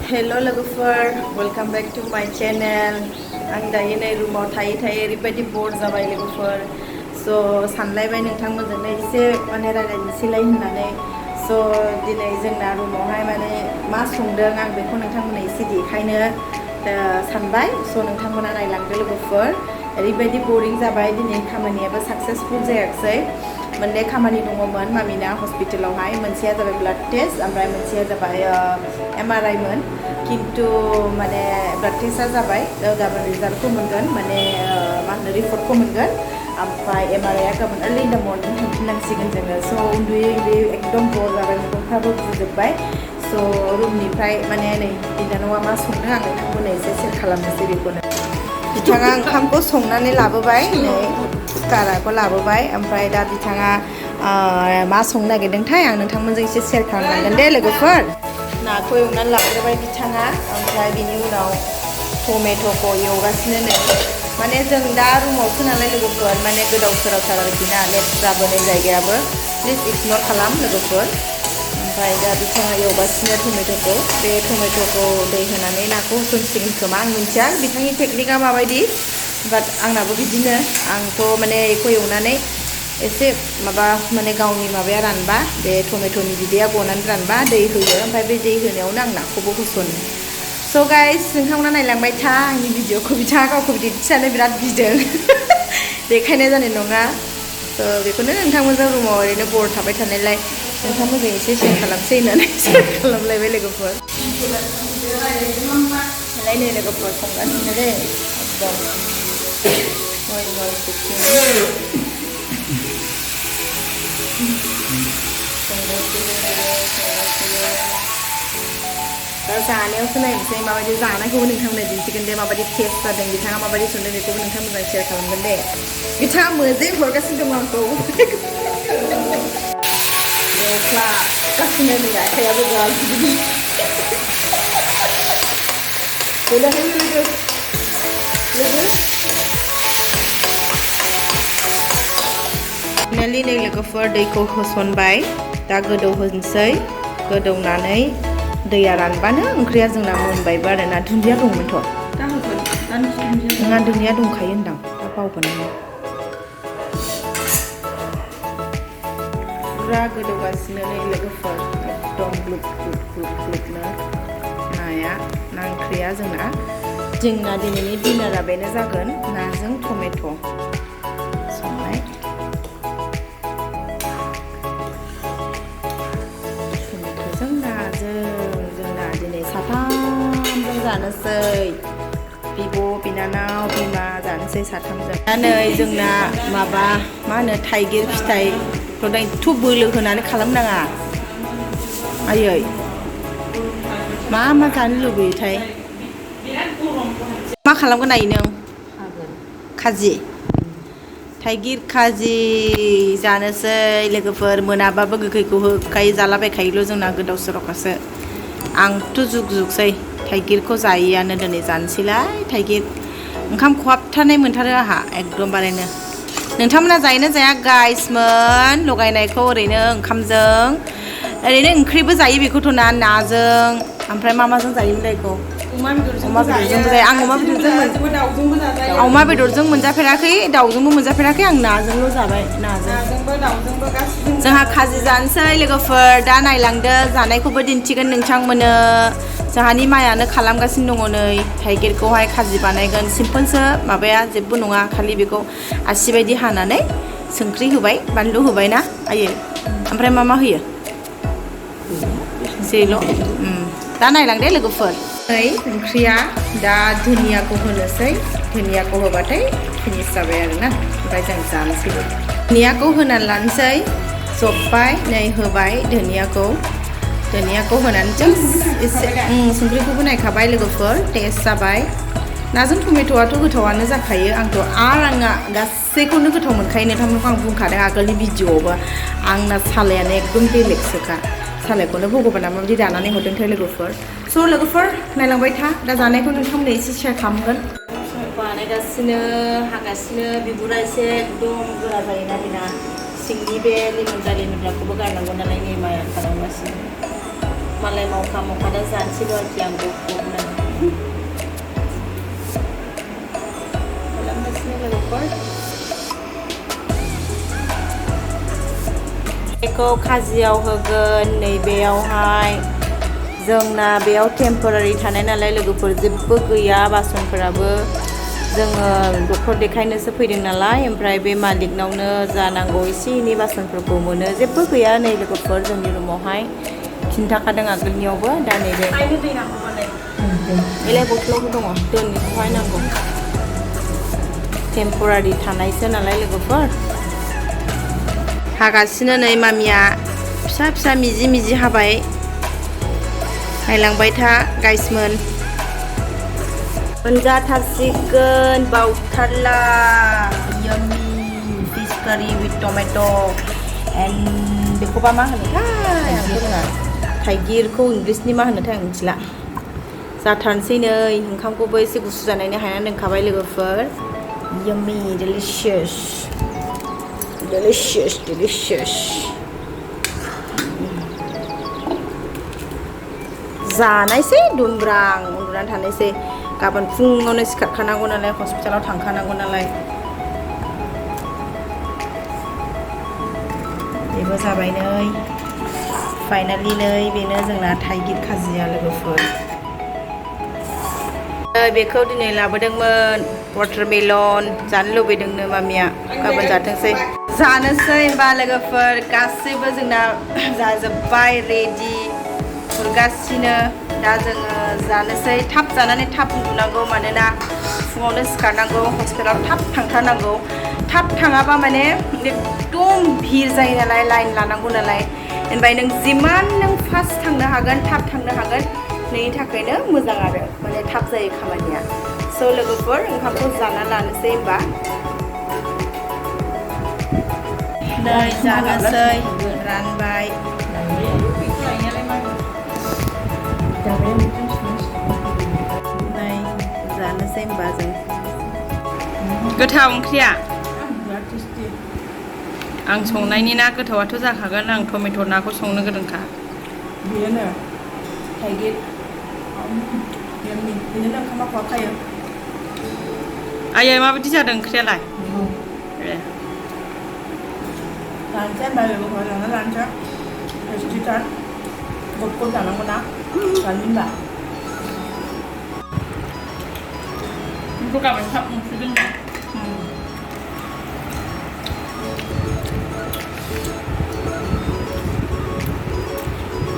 हेल' लोगोफोर welcome back to माय channel आं दायो नै रुमाव थायै थायै ओरैबायदि बर जाबाय लोगोफोर स' सानलायबाय नोंथांमोनजोंनो एसे माने रायज्लायनोसैलाय होननानै स' दिनै जोंना रुमावहाय माने मा संदों आं बेखौ नोंथांमोननो एसे देखायनो सानबाय स' नोंथांमोना नायलांदो लोगोफोर ओरैबायदि बरिं जाबाय दिनै खामानियाबो साक्सेसफुल जायाखिसै मोननै खामानि दङमोन मामिना हस्पिटालावहाय मोनसेया जाबाय ब्लाड टेस्ट ओमफ्राय मोनसेया जाबाय MRI मोन किन्तु माने ब्लाड टेस्टआ जाबाय गाबोन रिजाल्टखौ मोनगोन माने मा होनो रिपर्टखौ मोनगोन ओमफ्राय MRIआ गाबोन अर्लि इन द मर्निं थांफिननांसिगोन जोङो स' उन्दुयै उन्दुयै एकदम बर जाबाय मेगनफ्राबो बुजोब्बाय स' रुमनिफ्राय माने नै बिनानावा मा संदों आं नोंथांमोननो एसे सेयार खालामनोसै बेखौनो बिथाङा ओंखामखौ संनानै लाबोबाय नै कुकाराखौ लाबोबाय ओमफ्राय दा बिथाङा मा संनो नागिरदोंथाय आं नोंथांमोनजों एसे सेयार खालामनांगोन दे लोगोफोर नाखौ एवनानै लाग्रोबाय बिथाङा ओमफ्राय बिनि उनाव टमेट'खौ एवगासिनो नै माने जों दा रुमावसो नालाय लोगोफोर माने गोदाव सोरावथार आरोखि ना लेथ्राबो नै जायगायाबो प्लिज इगनर खालाम लोगोफोर ओमफ्राय दा बिथाङा एवगासिनो टमेट'खौ बे टमेट'खौ दै होनानै नाखौ होसनसिगोन खोमा आं मिन्थिया बिथांनि टेकनिकआ माबायदि बाट आंनाबो बिदिनो आंथ' माने बेखौ एवनानै एसे माबा माने गावनि माबाया रानबा बे टमेट'नि बिदैया गनानै रानबा दै होयो ओमफ्राय बे दै होनायावनो आं नाखौबो होसनो स' गाइस नोंथांमोना नायलांबाय था आंनि भिडिअखौ बिथाङा गावखौ दिन्थिजानो बिराद गिदों देखायनाय जानाय नङा स' बेखौनो नोंथांमोनजों रुमाव ओरैनो बर थाबाय थानायलाय नोंथांमोनजों एसे सेयार खालामसै होननानै सेयार खालामलायबाय लोगोफोर नै लोगोफोर संगासिनो दे एकदम दा जानायावसो नायनोसै माबायदि जानायखौबो नोंथांमोननो दिन्थिगोन दे माबायदि टेस्ट जादों बिथाङा माबायदि संदों बेखौबो नोंथांमोनजों सेयार खालामगोन दे बिथाङा मोजै हरगासिनो दं आंखौ गासिनो नै आखायाबो गाज्रि फाइनालि नै लोगोफोर दैखौ होसनबाय दा गोदौ होनोसै गोदौनानै दैया रानबानो ओंख्रिया जोंना मोनबायबो आरोना दुन्दिया दंमोनथ' नङा दुन्दिया दंखायो होनदां दा बावगोन आङो फुरा गोदौगासिनो नै लोगोफोर एकदम ग्लुब ग्लुब ग्लुब ग्लुबनो नाया ना ओंख्रिया जोंना दिनैनि डिनारा बेनो जागोन नाजों टमेट' संनाय टमेट'जों नाजों जोंना दिनै साथामजों जानोसै बिब' बिनानाव बिमा जानोसै साथामजों दा नै जोंना माबा मा होनो थाइगिर फिथाइखौ एथ' बोलो होनानै खालामनाङा आयै मा जानो लुबैयोथाय मा खालामगोन आयै नों खाजि थाइगिर खाजि जानोसै लोगोफोर मोनाबाबो गोखैखौ होखायो जालाबायखायोल' जोंना गोदाव सोरावखासो आंथ' जुग जुगसै थाइगिरखौ जायैयानो दिनै जानोसैलाय थाइगिर ओंखाम खहाबथारनाय मोनथारो आंहा एकदमबारेनो नोंथांमोना जायोना जाया गाइसमोन लगायनायखौ ओरैनो ओंखामजों ओरैनो ओंख्रिबो जायो बेखौथ' नाजों ओमफ्राय माजों जायोमोनलाय बेखौ अमा बेदरजोंबो जायो आं अमा बेदरजों मोनजाफेराखै दाउजोंबो मोनजाफेराखै आं नाजोंल' जाबाय जोंहा खाजि जानोसै लोगोफोर दा नायलांदो जानायखौबो दिन्थिगोन नोंथांमोननो जोंहानि मायानो खालामगासिनो दङ नै थाइगिरखौहाय खाजि बानायगोन सिम्पोलसो माबाया जेबो नङा खालि बेखौ आसि बायदि हानानै संख्रि होबाय बानलु होबाय ना आयै ओमफ्राय मा होयो जेल' दा नायलांदे लोगोफोर नै ओंख्रिया दा धुनियाखौ होनोसै धुनियाखौ होबाथाय फिनिश जाबाय आरोना ओमफ्राय जों जानोसै धुनियाखौ होनानै लानोसै जब्बाय नै होबाय धुनियाखौ होनानै एसे संख्रिखौबो नायखाबाय लोगोफोर टेस्ट जाबाय नाजों टमेट'आथ' गोथावआनो जाखायो आंथ' आंना गासैखौनो गोथाव मोनखायो नोंथांमोनखौ आं बुंखादों आगोलनि भिडिअ'आवबो आंना सालायानो एकदम बेलेगसोखा सालायखौनो भगबाना माबायदि दानानै हरदोंथाय लोगोफोर स' लोगोफोर नायलांबाय था दा जानायखौ नोंथांमोननो एसे सेयार खालामगोन बानायगासिनो हागासिनो बिगुरा एसे एकदम गोरा जायोना बेना सिंनि बे लेमोनद्राखौबो गारनांगौ नालाय माया खालामगासिनो मालाय मावखा दा जानोसैल' आरोखि आं गफनो खालामगासिनो लोगोफोर बेखौ खाजियाव होगोन नैबेयावहाय जोंना बेयाव टेम्परारि थानाय नालाय लोगोफोर जेबो गैया बासनफोराबो जोङो डक्टर देखायनोसो फैदों नालाय ओमफ्राय बे मालिकनावनो जानांगौ एसे एनै बासनफोरखौ मोनो जेबो गैया नै लोगोफोर जोंनि रुमावहाय खिन्थाखादों आगोलनियावबो दा नैबे बेलाय बथलावबो दङ दोननिखौहाय नांगौ टेम्परारि थानायसो नालाय लोगोफोर हागासिनो नै मामिया फिसा फिसा मिजि हाबाय नायलांबाय था गाइसमोन मोनजाथारसिगोन बावथारला यम्मी फिश कारि विथ टमेट' एन्ड बेखौबा मा होनोथाय आंथ' रोङा थाइगिरखौ इंलिसनि मा होनोथाय आं मिथिला जाथारनोसै नै ओंखामखौबो एसे गुसु जानायनि हायना दोनखाबाय लोगोफोर यम्मी डिलिशियास जानायसै दुमब्रां उन्दुनानै थानायसै गाबोन फुङावनो सिखारखानांगौ नालाय हस्पिटालाव थांखानांगौ नालाय बेबो जाबाय नै फाइनालि नै बेनो जोंना थाइगिर खाजिया लोगोफोर बेखौ दिनै लाबोदोंमोन वाटारमेलन जानो लुबैदोंनो मामिया गाबोन जाथोंसै जानोसै होनबा लोगोफोर गासैबो जोंना जाजोब्बाय रेडि खुरगासिनो दा जोङो जानोसै थाब जानानै थाब उन्दुनांगौ मानोना फुङावनो सिखारनांगौ हस्पिटालाव थाब थांथारनांगौ थाब थाङाबा माने एकदम भिर जायो नालाय लाइन लानांगौ नालाय ओमफ्राय नों जिमान नों फास्ट थांनो हागोन थाब थांनो हागोन नोंनि थाखायनो मोजां आरो माने थाब जायो खामानिया स' लोगोफोर ओंखामखौ जाना लानोसै होमबा नै जानोसै रानबाय नै जानोसै होमबा जों गोथाव ओंख्रिया आं संनायनि ना गोथावाथ' जाखागोन आं टमेट' नाखौ संनो गोरोंखा बेनो थाइगिर बेनो ओंखामा खहाबखायो आयै माबायदि जादों ओंख्रियालाय जानोसै होनबा लोगोफोर जाना लानोसै टेस्टिथार गब जानांगौ ना जानो होनबा बेखौ गाबोन थाब मोनसिगोन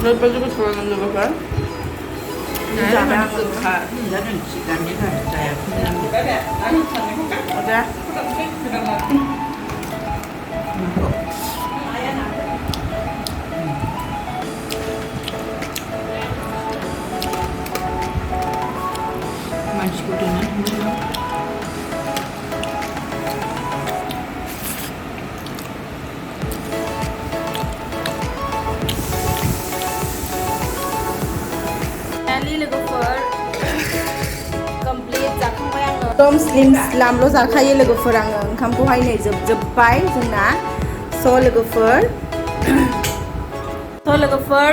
ओरैबायदि गोथाव लोगोफोर गोखा जादों सिगांनि जायाखै मानसिखौ दोननानै लोगोफोर कमप्लिट जाखांबाय आङो एकदम स्लिम स्लामल' जाखायो लोगोफोर आङो ओंखामखौहाय नै जोबजोब्बाय जोंना स' लोगोफोर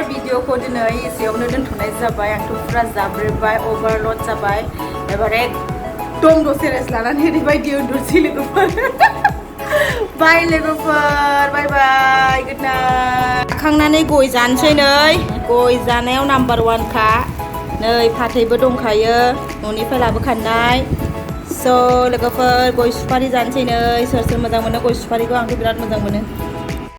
भिडिअखौ दिनै एसेयावनो दोनथ'नाय जाबाय आंथ' फुरा जाब्रेबाय अभारलड जाबाय एबार एकदम दसे रेस्ट लानानै ओरैबायदि उन्दुसै लोगोफोर बाय लोगोफोर बाय बाय गुड नाइट जाखांनानै गय जानोसै नै गय जानायाव नाम्बार 1 खा नै फाथैबो दंखायो न'निफ्राय लाबोखानाय स' लोगोफोर गय सुपारि जानोसै नै सोर सोर मोजां मोनो गय सुपारिखौ आंथ' बिराद मोजां मोनो